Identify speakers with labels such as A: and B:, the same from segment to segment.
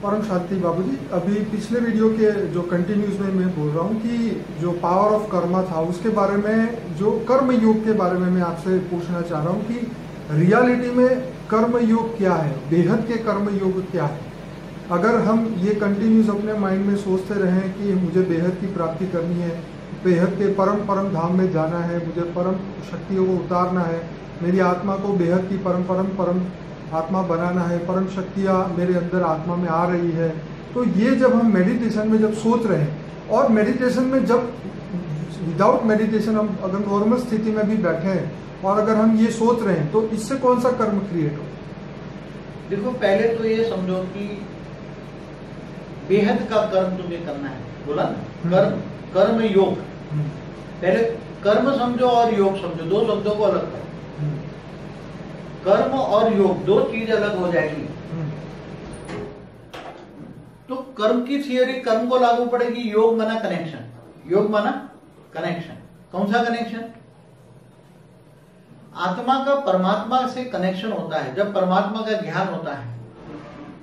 A: परम शांति बाबूजी, अभी पिछले वीडियो के जो कंटिन्यूज में मैं बोल रहा हूँ कि जो पावर ऑफ कर्मा था उसके बारे में, जो कर्म योग के बारे में मैं आपसे पूछना चाह रहा हूँ कि रियलिटी में कर्म योग क्या है, बेहद के कर्म योग क्या है। अगर हम ये कंटिन्यूस अपने माइंड में सोचते रहें कि मुझे बेहद की प्राप्ति करनी है, बेहद के परम धाम में जाना है, मुझे परम शक्तियों को उतारना है, मेरी आत्मा को बेहद की परम आत्मा बनाना है, परम शक्तियाँ मेरे अंदर आत्मा में आ रही है, तो ये जब हम मेडिटेशन में जब सोच रहे हैं, और मेडिटेशन में जब विदाउट मेडिटेशन हम अगर नॉर्मल स्थिति में भी बैठे हैं और अगर हम ये सोच रहे हैं, तो इससे कौन सा कर्म क्रिएट हो?
B: देखो, पहले तो ये समझो कि बेहद का कर्म तुम्हें करना है, बोला ना, कर्म योग। पहले कर्म समझो और योग समझो, दो शब्दों को अलग करो। कर्म और योग दो चीज अलग हो जाएगी। तो कर्म की थियोरी कर्म को लागू पड़ेगी, योग माना कनेक्शन, योग माना कनेक्शन। कौन सा कनेक्शन? आत्मा का परमात्मा से कनेक्शन होता है जब परमात्मा का ज्ञान होता है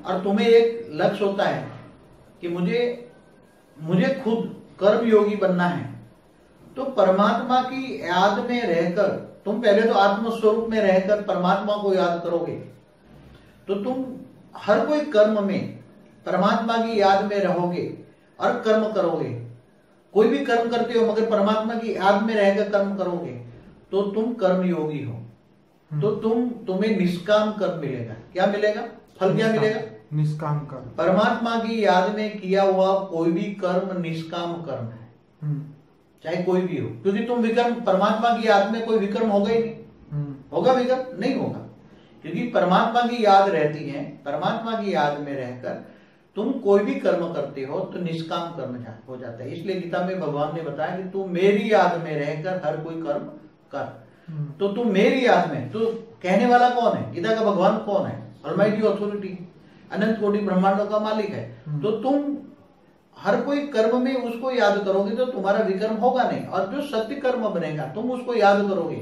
B: और तुम्हें एक लक्ष्य होता है कि मुझे खुद कर्म योगी बनना है। तो परमात्मा की याद में रहकर, तुम पहले तो आत्म स्वरूप में रहकर परमात्मा को याद करोगे, तो तुम हर कोई कर्म में परमात्मा की याद में रहोगे और कर्म करोगे। कोई भी कर्म करते हो मगर परमात्मा की याद में रहकर कर्म करोगे तो तुम कर्म योगी हो। तो तुम्हें निष्काम कर्म मिलेगा। क्या मिलेगा? फल क्या मिलेगा?
A: निष्काम कर्म।
B: परमात्मा की याद में किया हुआ कोई भी कर्म निष्काम कर्म है, चाहे कोई भी हो, क्योंकि तुम विकर्म, परमात्मा की याद में कोई विकर्म होगा ही नहीं। होगा विकर्म? नहीं होगा, क्योंकि परमात्मा की याद रहती है। परमात्मा की याद में रहकर तुम कोई भी कर्म करते हो तो निष्काम कर्म हो जाता है। इसलिए गीता में भगवान ने बताया कि तू मेरी याद में रहकर हर कोई कर्म कर। तो तू मेरी याद में, तो कहने वाला कौन है? गीता का भगवान कौन है? ऑलमाइटी अथॉरिटी, अनंत कोटि ब्रह्मांडों का मालिक है। तो तुम हर कोई कर्म में उसको याद करोगे तो तुम्हारा विकर्म होगा नहीं, और जो सत्य कर्म बनेगा तुम उसको याद करोगे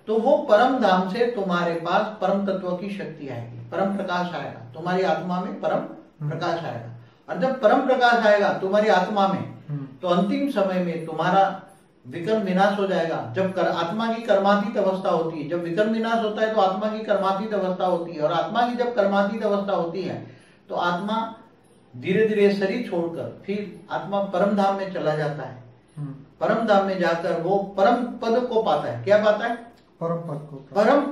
B: तो वो परम धाम से तुम्हारे पास परम तत्व की शक्ति आएगी, परम प्रकाश आएगा तुम्हारी आत्मा में, परम प्रकाश आएगा। और जब परम प्रकाश आएगा तुम्हारी आत्मा में तो अंतिम समय में तुम्हारा विकर्म विनाश हो जाएगा। जब आत्मा की कर्मातीत अवस्था होती है, जब विकर्म विनाश होता है तो आत्मा की कर्मातीत अवस्था होती है, और आत्मा की जब कर्मातीत अवस्था होती है तो आत्मा धीरे धीरे शरीर छोड़कर फिर आत्मा परम धाम में चला जाता है। परम धाम में जाकर वो परम पद को पाता है। क्या पाता है? परम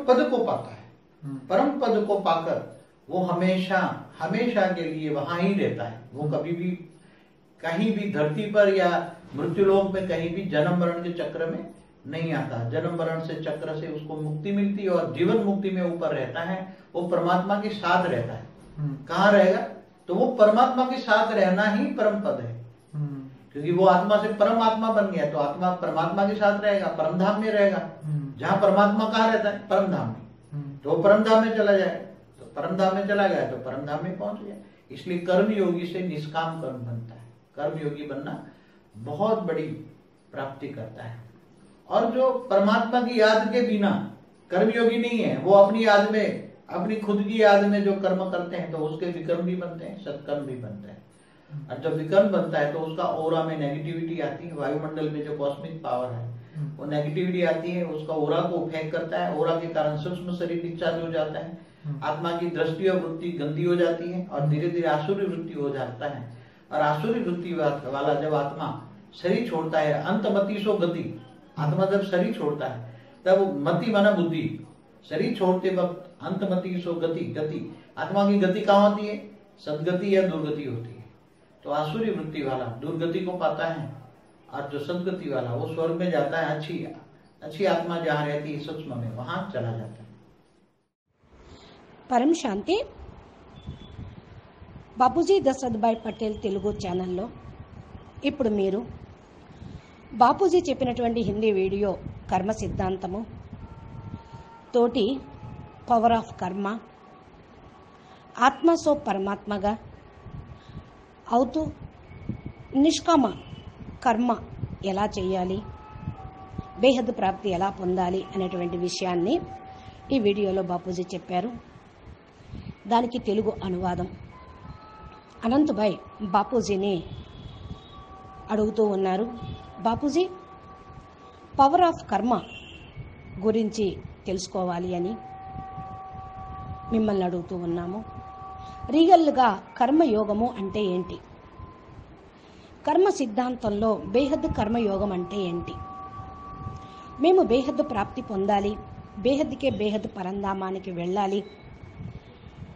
B: पद को पाता है। परम पद को पाकर वो हमेशा हमेशा के लिए वहां ही रहता है। वो कभी भी कहीं भी धरती पर या मृत्युलोक में कहीं भी जन्म मरण के चक्र में नहीं आता। जन्म मरण से चक्र से उसको मुक्ति मिलती है और जीवन मुक्ति में ऊपर रहता है। वो परमात्मा के साथ रहता है। कहाँ रहेगा? तो वो परमात्मा के साथ रहना ही परम पद है, क्योंकि वो आत्मा से परमात्मा बन गया। तो आत्मा परमात्मा के साथ रहेगा, परम धाम में रहेगा। जहां परमात्मा कहाँ रहता है? परम धाम में। तो वो परम धाम में चला जाए, तो परम धाम में चला गया तो परम धाम में पहुंच गया। इसलिए कर्म योगी से निष्काम कर्म बनता है। कर्म योगी बनना बहुत बड़ी प्राप्ति करता है। और जो परमात्मा की याद के बिना कर्मयोगी नहीं है, वो अपनी याद में, अपनी खुद की याद में जो कर्म करते हैं तो उसके विकर्म भी बनते हैं, सत्कर्म भी बनते हैं। और जब विकर्म बनता है तो उसका ओरा में नेगेटिविटी आती है। वायुमंडल में जो कॉस्मिक पावर है वो नेगेटिविटी आती है, उसका ओरा को इफेक्ट करता है। ओरा के कारण सूक्ष्म शरीर डिस्चार्ज हो जाता है, आत्मा की दृष्टि और वृत्ति गंदी हो जाती है और धीरे धीरे आसुरी वृत्ति हो जाता है। और आसुरी वृत्ति वाला जब आत्मा शरीर छोड़ता है, अंतमति सो गति, आत्मा जब शरीर छोड़ता है तब मति माना बुद्धि, शरीर छोड़ते वक्त अंतमति सो गति, गति आत्मा की गति कहाँ होती है? सदगति या दुर्गति होती है। तो आसुरी वृत्ति वाला दुर्गति को पाता है और जो सदगति वाला वो स्वर्ग में जाता है। अच्छी आत्मा जहाँ रहती है सूक्ष्म में, वहां चला जाता है।
C: परम शांति బాపూజీ దశరథభాయ్ పటేల్ తెలుగు ఛానల్లో ఇప్పుడు మీరు బాపూజీ చెప్పినటువంటి హిందీ వీడియో కర్మ సిద్ధాంతము తోటి పవర్ ఆఫ్ కర్మ, ఆత్మ సో పరమాత్మగా అవుతూ నిష్కామ కర్మ ఎలా చేయాలి, బేహద్ ప్రాప్తి ఎలా పొందాలి అనేటువంటి విషయాన్ని ఈ వీడియోలో బాపూజీ చెప్పారు. దానికి తెలుగు అనువాదం అనంతభాయ్ బాపూజీని అడుగుతూ ఉన్నారు, బాపూజీ పవర్ ఆఫ్ కర్మ గురించి తెలుసుకోవాలి అని మిమ్మల్ని అడుగుతూ ఉన్నాము. రియల్గా కర్మయోగము అంటే ఏంటి? కర్మ సిద్ధాంతంలో బేహద్ కర్మయోగం అంటే ఏంటి? మేము బేహద్ ప్రాప్తి పొందాలి, బేహద్కే బేహద్ పరంధామానికి వెళ్ళాలి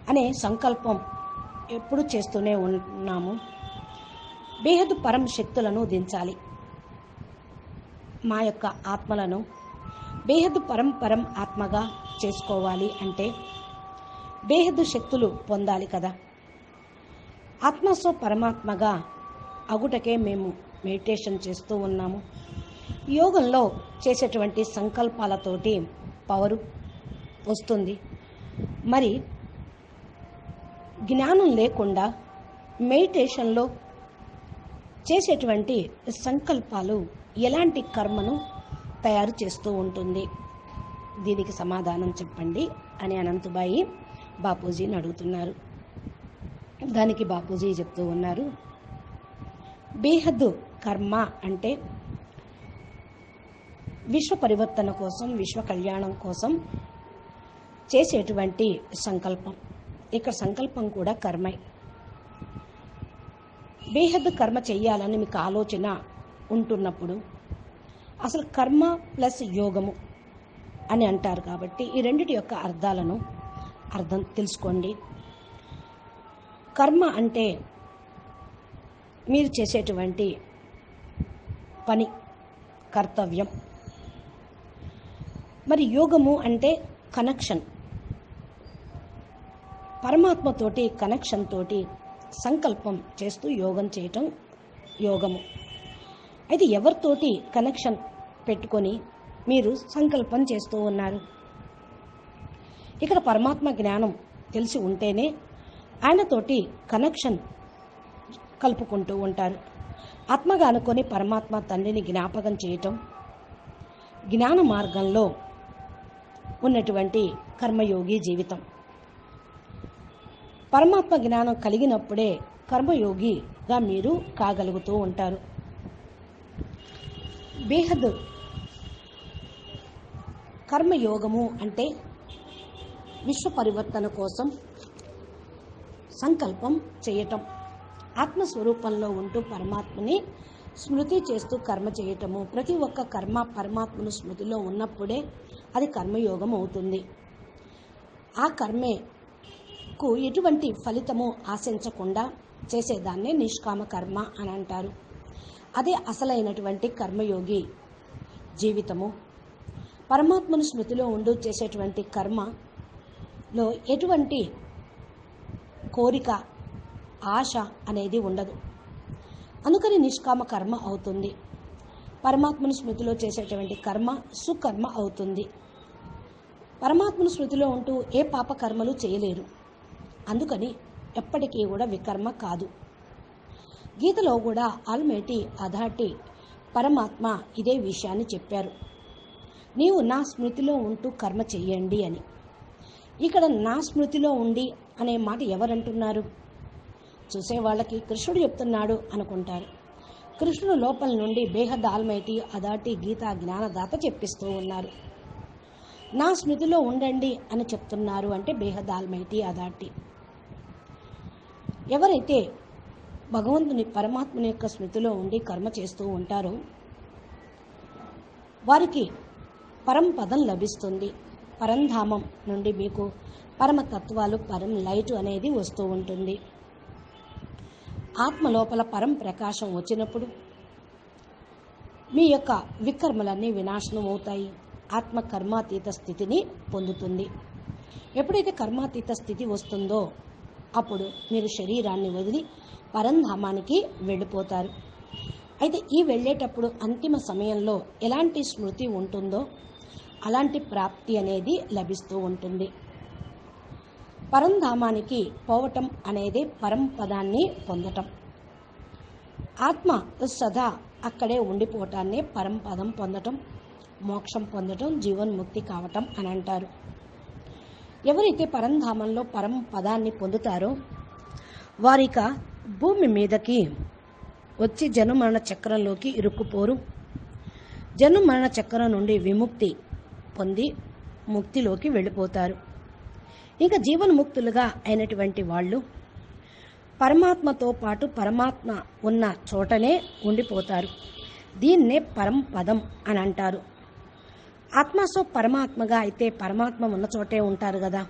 C: అనే సంకల్పం ఎప్పుడు చేస్తూనే ఉన్నాము. బేహద్ పరం శక్తులను దించాలి, మా యొక్క ఆత్మలను బేహద్ పరం ఆత్మగా చేసుకోవాలి అంటే బేహద్ శక్తులు పొందాలి కదా. ఆత్మస్వ పరమాత్మగా అగుటకే మేము మెడిటేషన్ చేస్తూ ఉన్నాము. యోగంలో చేసేటువంటి సంకల్పాలతోటి పవరు వస్తుంది. మరి జ్ఞానం లేకుండా మెడిటేషన్లో చేసేటువంటి సంకల్పాలు ఎలాంటి కర్మను తయారు చేస్తూ ఉంటుంది? దీనికి సమాధానం చెప్పండి అని అనంతభాయి బాపూజీని అడుగుతున్నారు. దానికి బాపూజీ చెప్తూ ఉన్నారు, బేహద్ కర్మ అంటే విశ్వ పరివర్తన కోసం, విశ్వ కళ్యాణం కోసం చేసేటువంటి సంకల్పం. ఇక్కడ సంకల్పం కూడా కర్మే. బేహద్ కర్మ చెయ్యాలని మీకు ఆలోచన ఉంటున్నప్పుడు అసలు కర్మ ప్లస్ యోగము అని అంటారు కాబట్టి ఈ రెండిటి యొక్క అర్థం తెలుసుకోండి. కర్మ అంటే మీరు చేసేటువంటి పని, కర్తవ్యం. మరి యోగము అంటే కనెక్షన్, పరమాత్మతోటి కనెక్షన్ తోటి సంకల్పం చేస్తూ యోగం చేయటం యోగము. అయితే ఎవరితోటి కనెక్షన్ పెట్టుకొని మీరు సంకల్పం చేస్తూ ఉన్నారు? ఇక్కడ పరమాత్మ జ్ఞానం తెలిసి ఉంటేనే ఆయనతోటి కనెక్షన్ కలుపుకుంటూ ఉంటారు. ఆత్మగా అనుకొని పరమాత్మ తండ్రిని జ్ఞాపకం చేయటం జ్ఞాన మార్గంలో ఉన్నటువంటి కర్మయోగి జీవితం. పరమాత్మ జ్ఞానం కలిగినప్పుడే కర్మయోగిగా మీరు కాగలుగుతూ ఉంటారు. బేహద్ కర్మయోగము అంటే విశ్వ పరివర్తన కోసం సంకల్పం చేయటం, ఆత్మస్వరూపంలో ఉంటూ పరమాత్మని స్మృతి చేస్తూ కర్మ చేయటము. ప్రతి ఒక్క కర్మ పరమాత్మను స్మృతిలో ఉన్నప్పుడే అది కర్మయోగం అవుతుంది. ఆ కర్మకు ఎటువంటి ఫలితము ఆశించకుండా చేసేదాన్నే నిష్కామ కర్మ అని అంటారు. అదే అసలైనటువంటి కర్మయోగి జీవితము. పరమాత్మను స్మృతిలో ఉంటూ చేసేటువంటి కర్మలో ఎటువంటి కోరిక, ఆశ అనేది ఉండదు. అందుకని నిష్కామ కర్మ అవుతుంది. పరమాత్మను స్మృతిలో చేసేటువంటి కర్మ సుకర్మ అవుతుంది. పరమాత్మను స్మృతిలో ఉంటూ ఏ పాప కర్మలు చేయలేరు. అందుకని ఎప్పటికీ కూడా వికర్మ కాదు. గీతలో కూడా ఆల్మైటీ అథారిటీ పరమాత్మ ఇదే విషయాన్ని చెప్పారు, నీవు నా స్మృతిలో ఉంటూ కర్మ చెయ్యండి అని. ఇక్కడ నా స్మృతిలో ఉండి అనే మాట ఎవరంటున్నారు? చూసే వాళ్ళకి కృష్ణుడు చెప్తున్నాడు అనుకుంటారు. కృష్ణుడు లోపల నుండి బేహద్ ఆల్మైటీ అథారిటీ గీతా జ్ఞానదాత చెప్పిస్తూ ఉన్నారు. నా స్మృతిలో ఉండండి అని చెప్తున్నారు అంటే బేహద్ ఆల్మైటీ అథారిటీ. ఎవరైతే భగవంతుని పరమాత్మని యొక్క స్మృతిలో ఉండి కర్మ చేస్తూ ఉంటారో వారికి పరంపదం లభిస్తుంది. పరంధామం నుండి మీకు పరమతత్వాలు, పరం లైట్ అనేది వస్తూ ఉంటుంది. ఆత్మ లోపల పరం ప్రకాశం వచ్చినప్పుడు మీ యొక్క వికర్మలన్నీ వినాశనం అవుతాయి. ఆత్మ కర్మాతీత స్థితిని పొందుతుంది. ఎప్పుడైతే కర్మాతీత స్థితి వస్తుందో అప్పుడు మీరు శరీరాన్ని వదిలి పరంధామానికి వెళ్ళిపోతారు. అయితే ఈ వెళ్ళేటప్పుడు అంతిమ సమయంలో ఎలాంటి స్మృతి ఉంటుందో అలాంటి ప్రాప్తి అనేది లభిస్తూ ఉంటుంది. పరంధామానికి పోవటం అనేది పరంపదాన్ని పొందటం. ఆత్మ సదా అక్కడే ఉండిపోవటాన్నే పరంపదం పొందటం, మోక్షం పొందటం, జీవన్ముక్తి కావటం అని అంటారు. ఎవరైతే పరంధామంలో పరంపదాన్ని పొందుతారో వారిక భూమి మీదకి వచ్చి జన్మమరణ చక్రంలోకి ఇరుక్కుపోరు. జన్మమరణ చక్రం నుండి విముక్తి పొంది ముక్తిలోకి వెళ్ళిపోతారు. ఇంకా జీవన్ముక్తులుగా అయినటువంటి వాళ్ళు పరమాత్మతో పాటు పరమాత్మ ఉన్న చోటనే ఉండిపోతారు. దీన్నే పరంపదం అని అంటారు. ఆత్మసో పరమాత్మగా అయితే పరమాత్మ ఉన్న చోటే ఉంటారు కదా.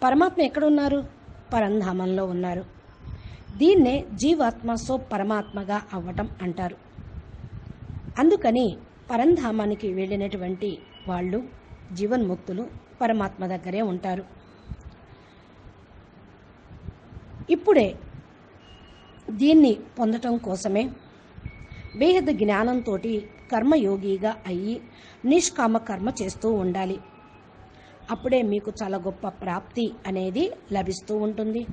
C: పరమాత్మ ఎక్కడున్నారు? పరంధామంలో ఉన్నారు. దీన్నే జీవాత్మసో పరమాత్మగా అవ్వటం అంటారు. అందుకని పరంధామానికి వెళ్ళినటువంటి వాళ్ళు జీవన్ముక్తులు పరమాత్మ దగ్గరే ఉంటారు. ఇప్పుడే దీన్ని పొందటం కోసమే బేహద్ జ్ఞానంతో కర్మయోగిగా అయ్యి నిష్కామ కర్మ చేస్తూ ఉండాలి. అప్పుడే మీకు చాలా గొప్ప ప్రాప్తి అనేది లభిస్తూ ఉంటుంది.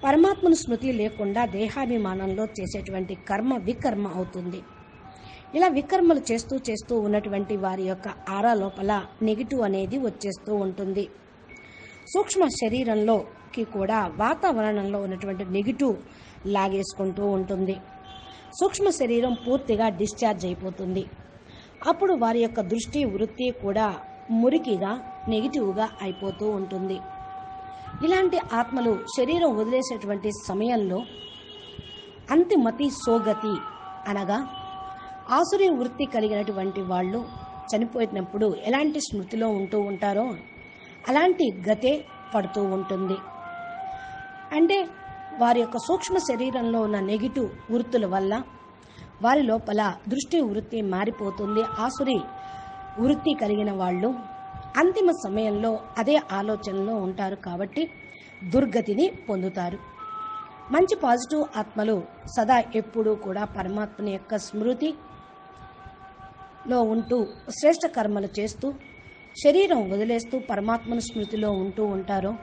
C: పరమాత్మను స్మృతి లేకుండా దేహాభిమానంలో చేసేటువంటి కర్మ వికర్మ అవుతుంది. ఇలా వికర్మలు చేస్తూ చేస్తూ ఉన్నటువంటి వారి యొక్క ఆరా లోపల నెగిటివ్ అనేది వచ్చేస్తూ ఉంటుంది. సూక్ష్మ శరీరంలోకి కూడా వాతావరణంలో ఉన్నటువంటి నెగిటివ్ లాగేసుకుంటూ ఉంటుంది. సూక్ష్మ శరీరం పూర్తిగా డిశ్చార్జ్ అయిపోతుంది. అప్పుడు వారి యొక్క దృష్టి వృత్తి కూడా మురికిగా నెగిటివ్గా అయిపోతూ ఉంటుంది. ఇలాంటి ఆత్మలు శరీరం వదిలేసేటువంటి సమయంలో అంతిమతి సోగతి అనగా ఆసురీ వృత్తి కలిగినటువంటి వాళ్ళు చనిపోయినప్పుడు ఎలాంటి స్మృతిలో ఉంటూ ఉంటారో అలాంటి గతే పడుతూ ఉంటుంది. అంటే వారి యొక్క సూక్ష్మ శరీరంలో ఉన్న నెగిటివ్ వృత్తుల వల్ల వారి లోపల దృష్టి వృత్తి మారిపోతుంది. ఆసురీ వృత్తి కలిగిన వాళ్ళు అంతిమ సమయంలో అదే ఆలోచనలో ఉంటారు కాబట్టి దుర్గతిని పొందుతారు. మంచి పాజిటివ్ ఆత్మలు సదా ఎప్పుడూ కూడా పరమాత్మని యొక్క స్మృతిలో ఉంటూ శ్రేష్ఠ కర్మలు చేస్తూ శరీరం వదిలేస్తూ పరమాత్మను స్మృతిలో ఉంటూ ఉంటారో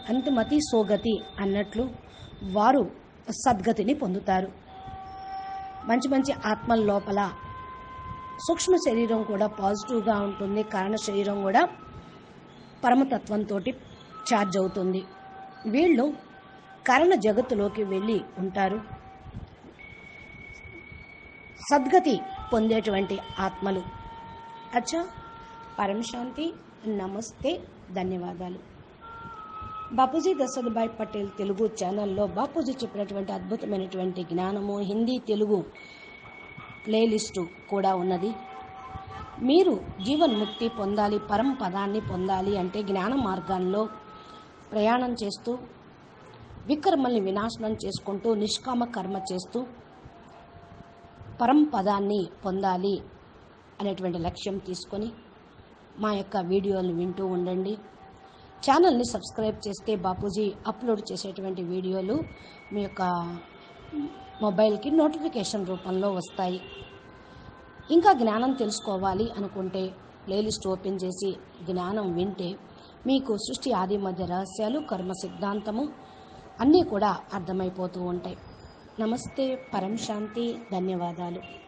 C: అంతిమతి సోగతి అన్నట్లు వారు సద్గతిని పొందుతారు. మంచి మంచి ఆత్మల లోపల సూక్ష్మ శరీరం కూడా పాజిటివ్గా ఉంటుంది. కారణ శరీరం కూడా పరమతత్వంతో ఛార్జ్ అవుతుంది. వీళ్ళు కారణ జగత్తులోకి వెళ్ళి ఉంటారు. సద్గతి పొందేటువంటి ఆత్మలు. అచ్చా, పరమ శాంతి. నమస్తే, ధన్యవాదాలు. బాపూజీ దశరథభాయ్ పటేల్ తెలుగు ఛానల్లో బాపూజీ చెప్పినటువంటి అద్భుతమైనటువంటి జ్ఞానము హిందీ తెలుగు ప్లేలిస్టు కూడా ఉన్నది. మీరు జీవన్ముక్తి పొందాలి, పరంపదాన్ని పొందాలి అంటే జ్ఞాన మార్గాల్లో ప్రయాణం చేస్తూ వికర్మల్ని వినాశనం చేసుకుంటూ నిష్కామ కర్మ చేస్తూ పరంపదాన్ని పొందాలి అనేటువంటి లక్ష్యం తీసుకొని మా యొక్క వీడియోలు వింటూ ఉండండి. ఛానల్ని సబ్స్క్రైబ్ చేస్తే బాపూజీ అప్లోడ్ చేసేటువంటి వీడియోలు మీ యొక్క మొబైల్కి నోటిఫికేషన్ రూపంలో వస్తాయి. ఇంకా జ్ఞానం తెలుసుకోవాలి అనుకుంటే ప్లేలిస్ట్ ఓపెన్ చేసి జ్ఞానం వింటే మీకు సృష్టి ఆది మధ్య రహస్యాలు, కర్మ సిద్ధాంతము అన్నీ కూడా అర్థమైపోతూ ఉంటాయి. నమస్తే, పరం శాంతి. ధన్యవాదాలు.